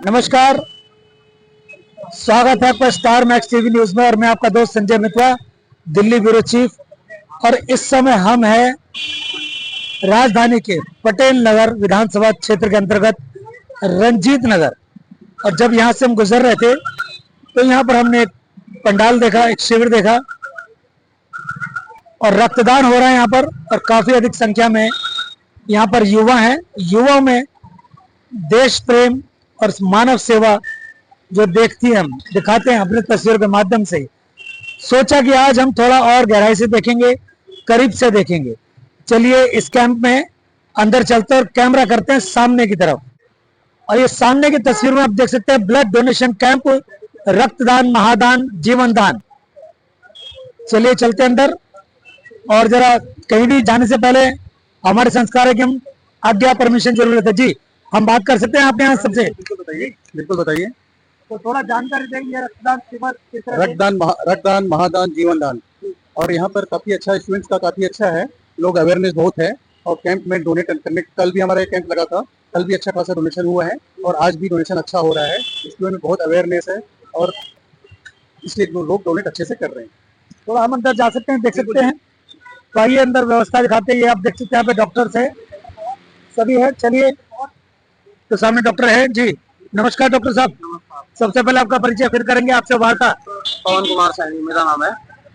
नमस्कार, स्वागत है आपका स्टार मैक्स टीवी न्यूज में। और मैं आपका दोस्त संजय मित्रा, दिल्ली ब्यूरो चीफ। और इस समय हम हैं राजधानी के पटेल नगर विधानसभा क्षेत्र के अंतर्गत रंजीत नगर। और जब यहाँ से हम गुजर रहे थे तो यहाँ पर हमने एक पंडाल देखा, एक शिविर देखा और रक्तदान हो रहा है यहाँ पर। और काफी अधिक संख्या में यहाँ पर युवा हैं। युवाओं में देश प्रेम और मानव सेवा जो दिखाते हैं अपने तस्वीरों के माध्यम से। सोचा कि आज हम थोड़ा और गहराई से देखेंगे, करीब से देखेंगे। चलिए इस कैंप में अंदर चलते हैं और कैमरा करते हैं सामने की तरफ। और ये सामने की तस्वीर में आप देख सकते हैं ब्लड डोनेशन कैंप, रक्तदान, महादान, जीवन दान। चलिए चलते हैं अंदर। और जरा कहीं भी जाने से पहले हमारे संस्कार है कि हम आज्ञा परमिशन जरूरत है। जी, हम बात कर सकते हैं आपके यहाँ सबसे? बिल्कुल बताइए। तो थोड़ा जानकारी देंगे रक्तदान शिविर किस तरह? रक्तदान, महादान, जीवन दान। और यहाँ पर काफी अच्छा, स्टूडेंट्स का काफी अच्छा है, लोग अवेयरनेस बहुत है। और कैंप में डोनेट करने, कल भी हमारा कैंप लगा था, कल भी अच्छा खासा डोनेशन हुआ है और आज भी डोनेशन अच्छा हो रहा है। स्टूडेंट में बहुत अवेयरनेस है और इसलिए लोग डोनेट अच्छे से कर रहे हैं। थोड़ा हम अंदर जा सकते हैं, देख सकते हैं। तो आइए अंदर व्यवस्था दिखाते हैं। ये आप देख सकते हैं यहाँ पे डॉक्टर्स है, सभी है। चलिए, तो सामने डॉक्टर है जी। नमस्कार डॉक्टर साहब। सबसे पहले आपका परिचय, फिर करेंगे आपसे वार्ता। पवन कुमार सैनी मेरा नाम है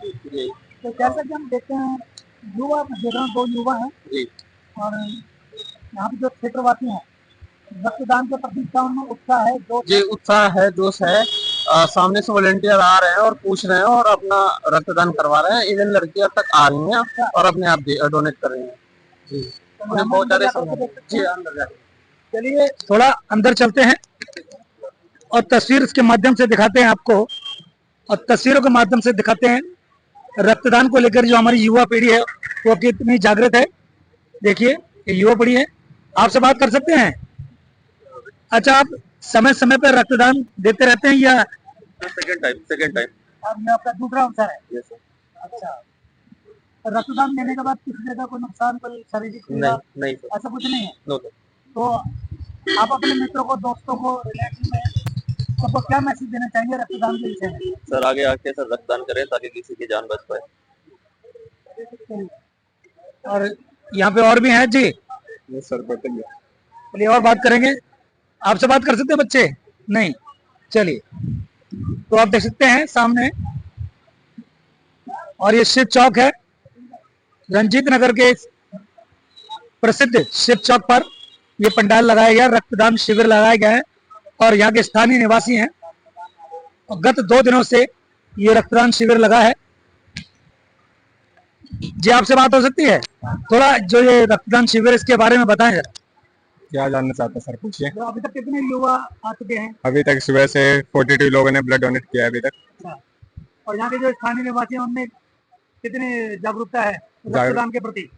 जी। तो जैसा कि हम देखते हैं युवा, देख रहे हैं दो युवा हैं जी। और यहाँ पे जो क्षेत्रवासी हैं रक्तदान के प्रति क्या उनमें उत्साह है? जी, उत्साह है, जोश है। सामने से वॉलंटियर आ रहे हैं और पूछ रहे हैं और अपना रक्तदान करवा रहे हैं। इवन लड़कियां तक आ रही हैं और अपने आप डोनेट कर रही हैं जी। उन्हें बहुत ज्यादा जी अंदर जाके। चलिए थोड़ा अंदर चलते हैं और तस्वीर के माध्यम से दिखाते हैं आपको, और तस्वीरों के माध्यम से दिखाते हैं रक्तदान को लेकर जो हमारी युवा पीढ़ी है वो कितनी जागृत है। देखिए ये युवा पीढ़ी है। आपसे बात कर सकते हैं? अच्छा, आप समय समय पर रक्तदान देते रहते हैं या? Second time. ये आपका दूसरा अवसर है? Yes sir. अच्छा, रक्तदान देने के बाद किसी जगह कोई नुकसान, कोई शारीरिक नहीं सर, ऐसा कुछ नहीं है? No sir. तो आप अपने मित्रों को, दोस्तों को, रिलेटिव में सबको क्या मैसेज देना चाहिए रक्तदान के विषय में? सर आगे आके सर रक्तदान करें ताकि किसी की जान बच पाए। और यहाँ पे और भी हैं जी। यस सर, बताइए। चलिए और बात करेंगे। आपसे बात कर सकते हैं बच्चे? नहीं। चलिए, तो आप देख सकते हैं सामने, और ये शिव चौक है, रंजीत नगर के प्रसिद्ध शिव चौक पर ये पंडाल लगाया गया, रक्तदान शिविर लगाया गया है। और यहाँ के स्थानीय निवासी हैं और गत 2 दिनों से ये रक्तदान शिविर लगा है। जी, आपसे बात हो सकती है? थोड़ा जो ये रक्तदान शिविर इसके बारे में बताएं जरा। क्या जानना चाहते हैं सर, पूछिए। तो अभी तक कितने युवा आ चुके हैं? अभी तक सुबह से 42 लोगों ने ब्लड डोनेट किया है अभी तक। अच्छा, और यहाँ के जो स्थानीय निवासी हैं उनमें कितनी जागरूकता है रक्तदान के प्रति?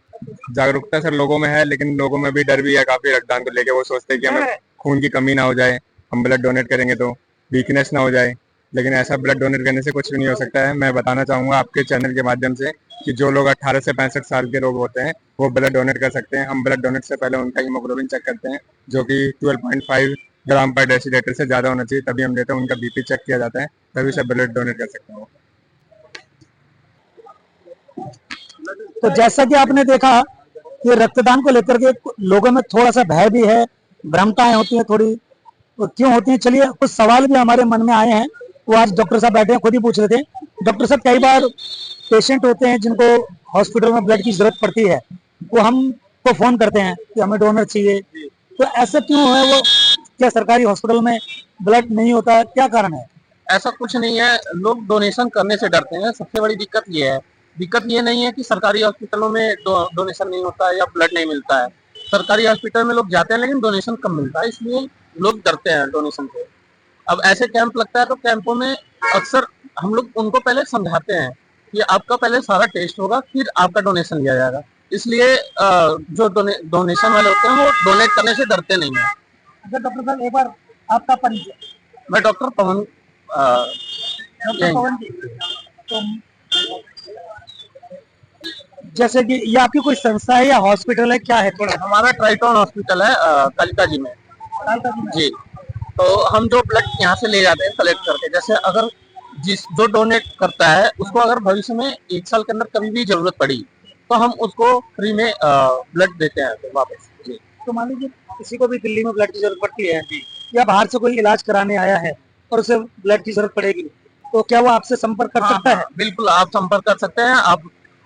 जागरूकता सर लोगों में है, लेकिन लोगों में भी डर भी है काफी रक्तदान को लेके। वो सोचते हैं कि हमें खून की कमी ना हो जाए, हम ब्लड डोनेट करेंगे तो वीकनेस ना हो जाए। लेकिन ऐसा ब्लड डोनेट करने से कुछ भी नहीं हो सकता है। मैं बताना चाहूंगा आपके चैनल के माध्यम से कि जो लोग 18 से 65 साल के लोग होते हैं वो ब्लड डोनेट कर सकते हैं। हम ब्लड डोनेट से पहले उनका हीमोग्लोबिन चेक करते हैं, जो कि 12.5 ग्राम पर डेसीलीटर से ज्यादा होना चाहिए, तभी हम देते हैं। उनका बीपी चेक किया जाता है, तभी से ब्लड डोनेट कर सकते हैं। तो जैसा कि आपने देखा कि रक्तदान को लेकर के लोगों में थोड़ा सा भय भी है, भ्रमताएं होती हैं थोड़ी। तो क्यों होती हैं? चलिए, कुछ सवाल भी हमारे मन में आए हैं, वो आज डॉक्टर साहब बैठे हैं, खुद ही पूछ रहे थे। डॉक्टर साहब, कई बार पेशेंट होते हैं जिनको हॉस्पिटल में ब्लड की जरूरत पड़ती है, वो हमको फोन करते हैं कि हमें डोनर चाहिए। तो ऐसा क्यों है? वो क्या सरकारी हॉस्पिटल में ब्लड नहीं होता, क्या कारण है? ऐसा कुछ नहीं है, लोग डोनेशन करने से डरते हैं। सबसे बड़ी दिक्कत ये है। दिक्कत ये नहीं है कि सरकारी हॉस्पिटलों में डोनेशन नहीं होता है या ब्लड नहीं मिलता है। सरकारी हॉस्पिटल में लोग जाते हैं लेकिन डोनेशन कम मिलता है, इसलिए लोग डरते हैं डोनेशन से। अब ऐसे कैंप लगता है तो कैंपों में अक्सर हम लोग उनको पहले समझाते हैं कि आपका पहले सारा टेस्ट होगा, फिर आपका डोनेशन लिया जाएगा। इसलिए जो डोनेशन वाले होते हैं वो डोनेट करने से डरते नहीं है। अच्छा डॉक्टर साहब, एक बार आपका परिचय? मैं डॉक्टर पवन जी। तो जैसे कि ये आपकी कोई संस्था है या हॉस्पिटल है, क्या है? थोड़ा हमारा ट्राइटॉन हॉस्पिटल है कालिका जी में। कालिका जी में? जी। तो हम जो ब्लड यहाँ से ले जाते हैं कलेक्ट करके, जैसे अगर जो डोनेट करता है उसको अगर भविष्य में 1 साल के अंदर कभी भी जरूरत पड़ी तो हम उसको फ्री में ब्लड देते हैं फिर वापस। जी। तो मान लीजिए किसी को भी दिल्ली में ब्लड की जरूरत पड़ती है या बाहर से कोई इलाज कराने आया है और उसे ब्लड की जरूरत पड़ेगी, तो क्या वो आपसे संपर्क कर सकता है? बिल्कुल, आप संपर्क कर सकते हैं। आप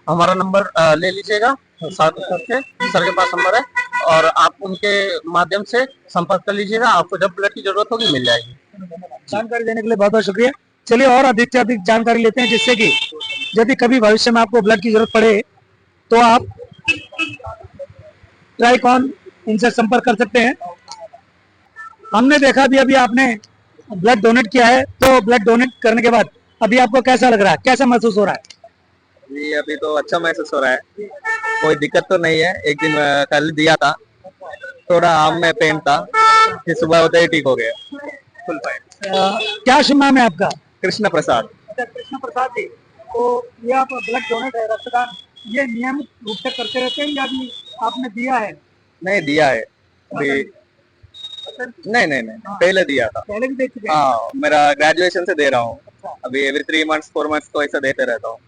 हमारा नंबर ले लीजिएगा, साथ करके सर के पास नंबर है, और आप उनके माध्यम से संपर्क कर लीजिएगा। आपको जब ब्लड की जरूरत होगी मिल जाएगी। जानकारी देने के लिए बहुत बहुत शुक्रिया। चलिए और अधिक से अधिक जानकारी लेते हैं, जिससे कि यदि कभी भविष्य में आपको ब्लड की जरूरत पड़े तो आप ट्राइकॉन इनसे संपर्क कर सकते हैं। हमने देखा भी अभी आपने ब्लड डोनेट किया है, तो ब्लड डोनेट करने के बाद अभी आपको कैसा लग रहा है, कैसा महसूस हो रहा है? जी अभी तो अच्छा महसूस हो रहा है, कोई दिक्कत तो नहीं है। एक दिन कल दिया था, थोड़ा आर्म में पेन था, फिर सुबह होते ही ठीक हो गया, फुल फाइन। क्या शुभ नाम है आपका? कृष्ण प्रसाद। कृष्ण प्रसाद जी, तो ये आप ब्लड डोनेट है, रक्तदान, ये नियमित रूप से करते रहते हैं या अभी आपने दिया है? नहीं दिया है अभी, नहीं, पहले दिया था। पहले भी दे चुके हैं? हाँ, मेरा ग्रेजुएशन से दे रहा हूँ, अभी एवरी 3 मंथ्स 4 मंथ्स तो ऐसा देते रहता हूँ।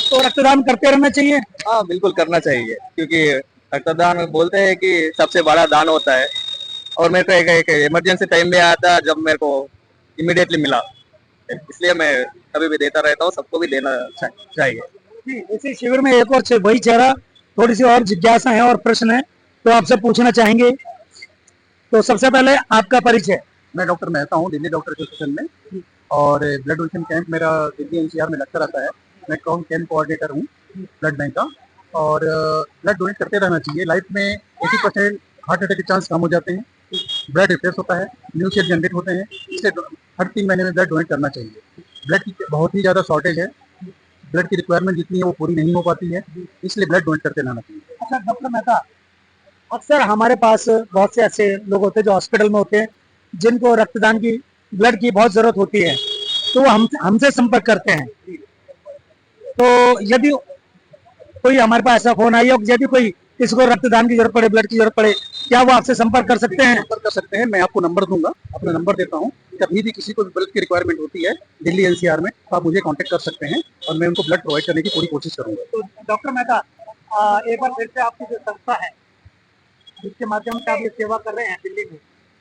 तो रक्तदान करते रहना चाहिए। हाँ बिल्कुल करना चाहिए, क्योंकि रक्तदान बोलते हैं कि सबसे बड़ा दान होता है, और मेरे को एक इमरजेंसी टाइम में आया था जब मेरे को इमीडिएटली मिला, इसलिए मैं कभी भी देता रहता हूँ, सबको भी देना चाहिए। जी, इसी शिविर में एक और वही चेहरा, थोड़ी सी और जिज्ञासा है और प्रश्न है, तो आपसे पूछना चाहेंगे। तो सबसे पहले आपका परिचय। मैं डॉक्टर मेहता हूँ, दिल्ली डॉक्टर एसोसिएशन में, और ब्लड डोनेशन कैंप मेरा दिल्ली एनसीआर में लगता रहता है। मैं कैंप कोऑर्डिनेटर हूँ ब्लड बैंक का, और ब्लड डोनेट करते रहना चाहिए। लाइफ में 80% हार्ट अटैक के चांस कम हो जाते हैं, ब्लड रिप्लेस होता है, न्यू सेल जनरेट होते हैं, इसलिए हर 3 महीने में ब्लड डोनेट करना चाहिए। ब्लड की बहुत ही ज़्यादा शॉर्टेज है, ब्लड की रिक्वायरमेंट जितनी है वो पूरी नहीं हो पाती है, इसलिए ब्लड डोनेट करते रहना चाहिए। अच्छा डॉक्टर मेहता, अक्सर हमारे पास बहुत से ऐसे लोग होते हैं जो हॉस्पिटल में होते हैं, जिनको रक्तदान की, ब्लड की बहुत जरूरत होती है, तो वो हमसे संपर्क करते हैं। तो यदि कोई हमारे पास ऐसा फोन आई हो, यदि कोई किसी को रक्तदान की जरूरत पड़े, ब्लड की जरूरत पड़े, क्या वो आपसे संपर्क कर सकते हैं? संपर्क कर सकते हैं। मैं आपको नंबर दूंगा, अपना नंबर देता हूँ। कभी भी किसी को ब्लड की रिक्वायरमेंट होती है दिल्ली एनसीआर में, तो आप मुझे कांटेक्ट कर सकते हैं और मैं उनको ब्लड प्रोवाइड करने की पूरी कोशिश करूंगा। तो डॉक्टर मेहता, एक बार फिर से आपकी जो संस्था है, जिसके माध्यम से आप ये सेवा कर रहे हैं दिल्ली में,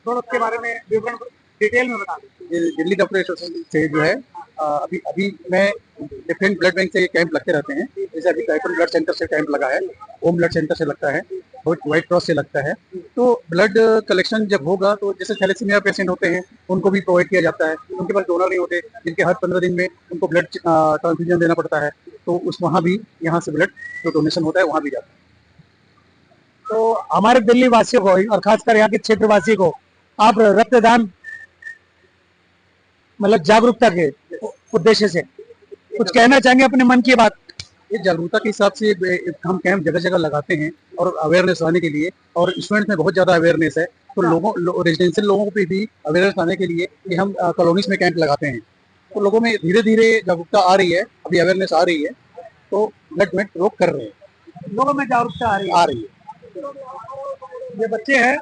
थोड़ा उसके बारे में विवरण डिटेल में बता दें। दिल्ली डॉक्टर एसोसिएशन से जो है, अभी मैं डिफरेंट ब्लड बैंक से कैंप लगते रहते हैं। जैसे अभी टाइफन ब्लड सेंटर से कैंप लगा है, होम ब्लड सेंटर से लगता है, व्हाइट क्रॉस से लगता है। तो ब्लड कलेक्शन जब होगा तो जैसे थैलेसीमिया पेशेंट होते हैं उनको भी प्रोवाइड किया जाता है, उनके पास डोनर नहीं होते, जिनके हर 15 दिन में उनको ब्लड ट्रांसफ्यूजन देना पड़ता है, तो उस वहाँ भी यहाँ से ब्लड जो डोनेशन होता है वहाँ भी जाता है। तो हमारे दिल्ली वासियों को और खासकर यहाँ के क्षेत्रवासी को आप रक्तदान मतलब जागरूकता के उद्देश्य से कुछ कहना चाहेंगे, अपने मन की बात? ये जागरूकता के हिसाब से हम कैंप जगह जगह लगाते हैं और अवेयरनेस आने के लिए, और स्टूडेंट में बहुत ज्यादा अवेयरनेस है, तो रेजिडेंशियल लोगों पे भी अवेयरनेस आने के लिए कि हम कॉलोनीज में कैंप लगाते हैं, तो लोगों में धीरे धीरे जागरूकता आ रही है, अभी अवेयरनेस आ रही है, तो ब्लड डोनेट लोग कर रहे हैं, लोगों में जागरूकता आ रही है। ये बच्चे हैं,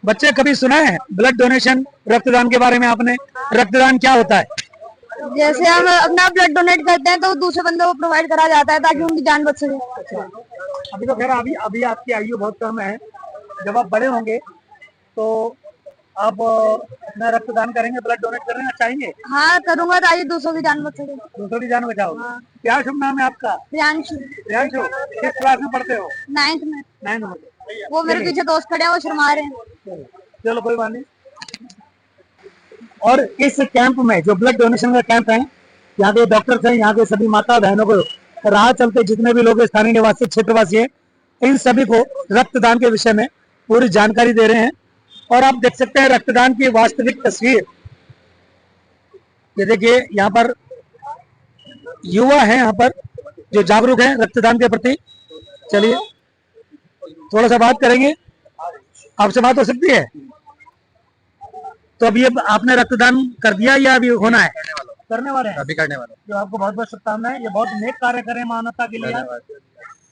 बच्चे कभी सुना है ब्लड डोनेशन, रक्तदान के बारे में आपने? रक्तदान क्या होता है? जैसे हम अपना ब्लड डोनेट करते हैं तो दूसरे बंदे को प्रोवाइड करा जाता है ताकि उनकी जान बच सके। अभी तो खैर अभी आपकी आयु बहुत कम है, जब आप बड़े होंगे तो आप अपना रक्तदान करेंगे, ब्लड डोनेट करना चाहेंगे? हाँ करूंगा, ताकि दूसरों की जान बच सके। दूसरों की जान बचाओ। हाँ। क्या शुभ नाम है आपका? प्रियांशु। प्रियांशु, किस क्लास में पढ़ते हो? 9th में। 9th में। वो मेरे पीछे दोस्त खड़े हैं, वो शर्मा रहे हैं। चलो कोई बात नहीं। और इस कैंप में जो ब्लड डोनेशन का कैंप है, यहाँ के डॉक्टर्स हैं, यहाँ के सभी माता बहनों को, राह चलते जितने भी लोग स्थानीय निवासी क्षेत्रवासी हैं, इन सभी को रक्तदान के विषय में पूरी जानकारी दे रहे हैं। और आप देख सकते हैं रक्तदान की वास्तविक तस्वीर। ये देखिए, यहाँ पर युवा हैं, यहाँ पर जो जागरूक हैं रक्तदान के प्रति। चलिए थोड़ा सा बात करेंगे, आपसे बात हो सकती है? तो अभी आपने रक्तदान कर दिया या अभी होना है? करने वाले हैं, अभी करने वाला। जो आपको बहुत बहुत शुभकामनाएं, ये बहुत नेक कार्य करें मानवता के लिए।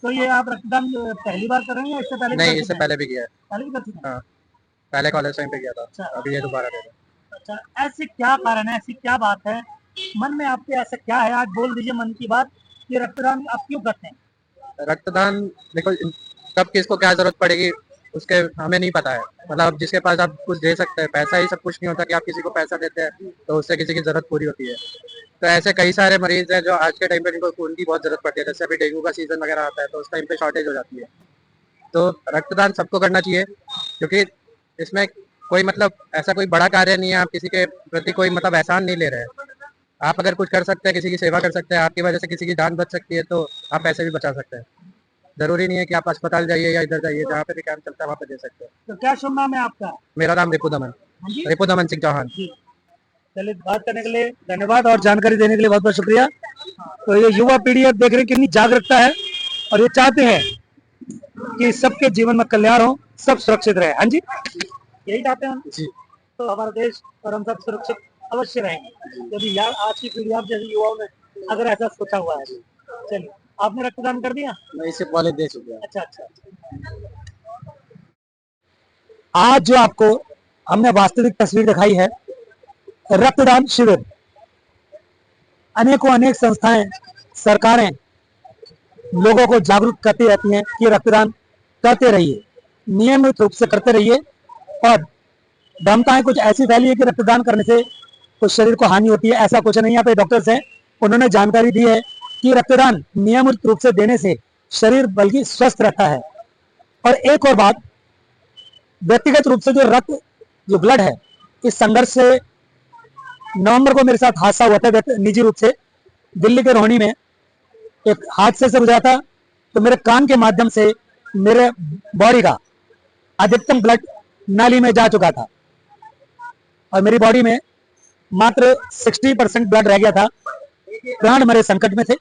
तो ये आप रक्तदान पहली बार कर रहे हैं या इससे पहले? नहीं, इससे पहले भी किया है। पहले भी कर चुके हैं। हाँ। पहले कॉलेज टाइम पे किया था, अच्छा। अभी ये दोबारा दे रहा अच्छा, ऐसे क्या कारण है, ऐसी क्या बात है मन में आपके, ऐसा क्या है, आज बोल दीजिए मन की बात कि रक्तदान आप क्यों करते हैं? हूँ। रक्तदान देखो, कब किसको क्या जरूरत पड़ेगी उसके हमें नहीं पता है। मतलब जिसके पास आप कुछ दे सकते हैं, पैसा ही सब कुछ नहीं होता कि आप किसी को पैसा देते हैं तो उससे किसी की जरूरत पूरी होती है। तो ऐसे कई सारे मरीज हैं जो आज के टाइम पे जिनको खून की बहुत जरूरत पड़ती है, जैसे अभी डेंगू का सीजन वगैरह आता है तो उस टाइम पे शॉर्टेज हो जाती है। तो रक्तदान सबको करना चाहिए, क्योंकि इसमें कोई मतलब ऐसा कोई बड़ा कार्य नहीं है, आप किसी के प्रति कोई मतलब एहसान नहीं ले रहे हैं। आप अगर कुछ कर सकते हैं, किसी की सेवा कर सकते हैं, आपकी वजह से किसी की जान बच सकती है, तो आप पैसे भी बचा सकते हैं। जरूरी नहीं है कि आप अस्पताल जाइए या इधर जाइए, जहाँ पे भी कैंप चलता है वहाँ पे दे सकते हैं। तो क्या शुभ नाम है आपका? मेरा नाम रिपु दमन, हाँ जी, रिपु दमन सिंह चौहान। जी। चलिए, बात करने के लिए धन्यवाद और जानकारी देने के लिए बहुत बहुत शुक्रिया। तो ये युवा पीढ़ी अब देख रहे हैं कितनी जागरूकता है और ये चाहते हैं कि सबके जीवन में कल्याण हो, सब सुरक्षित रहे। हाँ जी, यही चाहते हैं हम। जी। तो हमारा देश और हम सब सुरक्षित अवश्य रहेंगे यदि यार आज की पीढ़ी, आप जैसे युवाओं ने अगर ऐसा सोचा हुआ है। चलिए, आपने रक्तदान कर दिया? मैं इससे पहले दे चुका। अच्छा अच्छा। आज जो आपको हमने वास्तविक तस्वीर दिखाई है, रक्तदान शिविर, अनेकों अनेक संस्थाएं, सरकारें लोगों को जागरूक करती रहती हैं कि रक्तदान करते रहिए, नियमित रूप से करते रहिए। और भ्रमताएं कुछ ऐसी फैली है कि रक्तदान करने से कुछ शरीर को हानि होती है, ऐसा कुछ नहीं। यहाँ पे डॉक्टर्स हैं, उन्होंने जानकारी दी है कि रक्तदान नियमित रूप से देने से शरीर बल्कि स्वस्थ रहता है। और एक और बात, व्यक्तिगत रूप से जो रक्त, जो ब्लड है, इस संघर्ष से नवंबर को मेरे साथ हादसा हुआ था निजी रूप से, दिल्ली के रोहिणी में एक हादसे से गुजरा था। तो मेरे कान के माध्यम से मेरे बॉडी का अधिकतम ब्लड नाली में जा चुका था और मेरी बॉडी में मात्र 60% ब्लड रह गया था। प्राण मेरे संकट में थे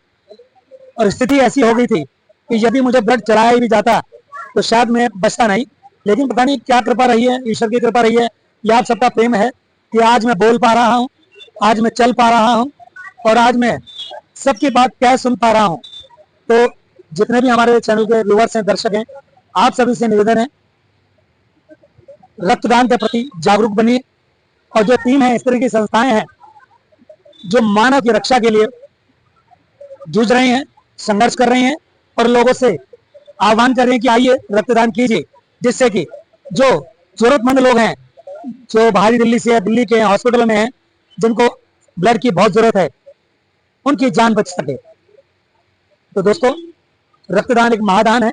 और स्थिति ऐसी हो गई थी कि यदि मुझे ब्लड चढ़ाया भी जाता तो शायद मैं बचता नहीं। लेकिन पता नहीं क्या कृपा रही है, ईश्वर की कृपा रही है या आप सबका प्रेम है कि आज मैं बोल पा रहा हूँ, आज मैं चल पा रहा हूँ और आज मैं सबकी बात क्या सुन पा रहा हूँ। तो जितने भी हमारे चैनल के व्यूअर्स हैं, दर्शक हैं, आप सभी से निवेदन है, रक्तदान के प्रति जागरूक बनिए। और जो टीम है, इस तरह की संस्थाएं हैं जो मानव की रक्षा के लिए जूझ रहे हैं, संघर्ष कर रहे हैं और लोगों से आह्वान कर रहे हैं कि आइए रक्तदान कीजिए, जिससे कि जो जरूरतमंद लोग हैं, जो बाहरी दिल्ली से या दिल्ली के हॉस्पिटल में हैं, जिनको ब्लड की बहुत जरूरत है, उनकी जान बच सके। तो दोस्तों, रक्तदान एक महादान है,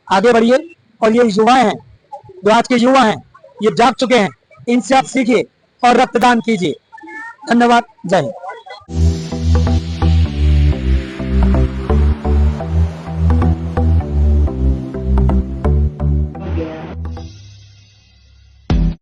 आगे बढ़िए। और ये युवाएं हैं, जो आज के युवा हैं, ये जाग चुके हैं, इनसे आप सीखिए और रक्तदान कीजिए। धन्यवाद, जय हिंद।